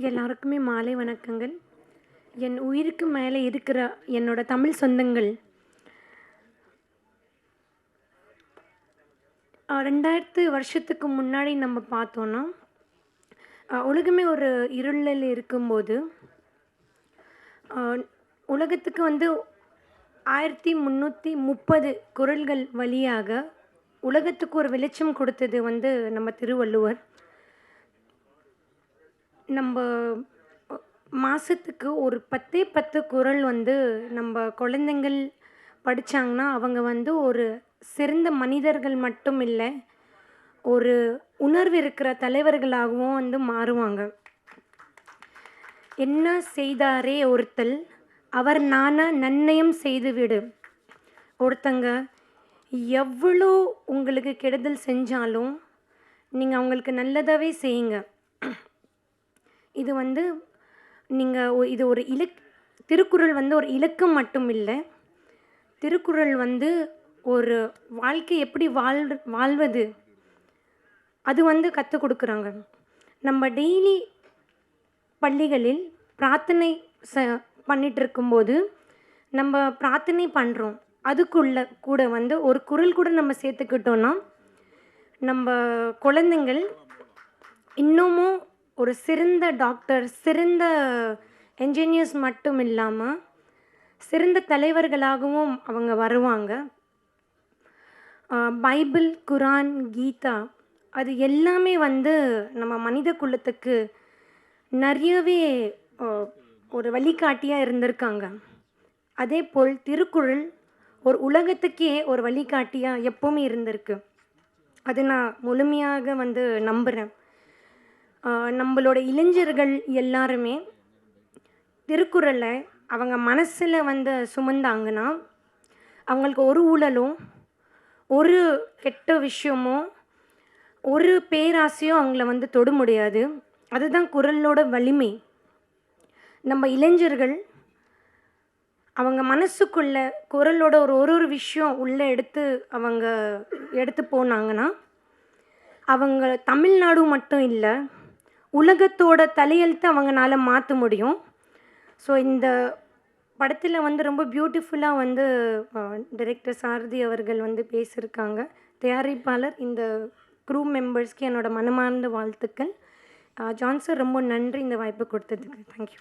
எல்லாருக்குமே மாலை வணக்கங்கள். என் உயிருக்கு மேலே இருக்கிற என்னோட தமிழ் சொந்தங்கள், 2000 வருஷத்துக்கு முன்னாடி நம்ம பார்த்தோன்னா, உலகமே ஒரு இருளில் இருக்கும்போது, அ உலகத்துக்கு 1330 குறள்கள் வழியாக உலகத்துக்கு ஒரு வெளிச்சம் கொடுத்தது நம்ம திருவள்ளுவர். நம்ப மாதத்துக்கு ஒரு 10 குறள் நம்ம குழந்தைங்கள் படித்தாங்கன்னா, அவங்க ஒரு சிறந்த மனிதர்கள் மட்டும் இல்லை, ஒரு உணர்வு இருக்கிற தலைவர்களாகவும் மாறுவாங்க. என்ன செய்தாரே ஒருத்தல், அவர் நாண நன்னயம் செய்துவிடு. ஒருத்தங்க எவ்வளோ உங்களுக்கு கெடுதல் செஞ்சாலும், நீங்கள் அவங்களுக்கு நல்லதாகவே செய்யுங்க. இது நீங்கள் இது ஒரு திருக்குறள் ஒரு இலக்கம் மட்டும் இல்லை. திருக்குறள் ஒரு வாழ்க்கை எப்படி வாழ்வது அது கற்றுக் கொடுக்குறாங்க. நம்ம டெய்லி பள்ளிகளில் பிரார்த்தனை பண்ணிட்டு இருக்கும்போது நம்ம பிரார்த்தனை பண்ணுறோம். அதுக்குள்ள கூட ஒரு குறள் கூட நம்ம சேர்த்துக்கிட்டோன்னா, நம்ம குழந்தைங்கள் இன்னமும் ஒரு சிறந்த டாக்டர், சிறந்த என்ஜினியர்ஸ் மட்டும் இல்லாமல் சிறந்த தலைவர்களாகவும் அவங்க வருவாங்க. பைபிள், குரான், கீதா அது எல்லாமே நம்ம மனித குலத்துக்கு நிறையவே ஒரு வழிகாட்டியாக இருந்திருக்காங்க. அதே போல் திருக்குறள் ஒரு உலகத்துக்கே ஒரு வழிகாட்டியாக எப்போவுமே இருந்திருக்கு. அது நான் முழுமையாக நம்புகிறேன். நம்மளோட இளைஞர்கள் எல்லாருமே திருக்குறளை அவங்க மனசில் சுமந்தாங்கன்னா, அவங்களுக்கு ஒரு ஊழலும், ஒரு கெட்ட விஷயமோ, ஒரு பேராசையோ அவங்கள தொட முடியாது. அதுதான் குறளோட வலிமை. நம்ம இளைஞர்கள் அவங்க மனசுக்குள்ள குறளோட ஒரு விஷயம் உள்ளே எடுத்து போனாங்கன்னா, அவங்க தமிழ்நாடு மட்டும் இல்லை, உலகத்தோட தலையெழுத்தை அவங்களால மாற்ற முடியும். ஸோ இந்த படத்தில் ரொம்ப பியூட்டிஃபுல்லாக டைரக்டர் சாரதி அவர்கள் பேசியிருக்காங்க. தயாரிப்பாளர், இந்த க்ரூ மெம்பர்ஸ்க்கு என்னோடய மனமார்ந்த வாழ்த்துக்கள். ஜான் சார் ரொம்ப நன்றி இந்த வாய்ப்பு கொடுத்ததுக்கு. தேங்க்யூ.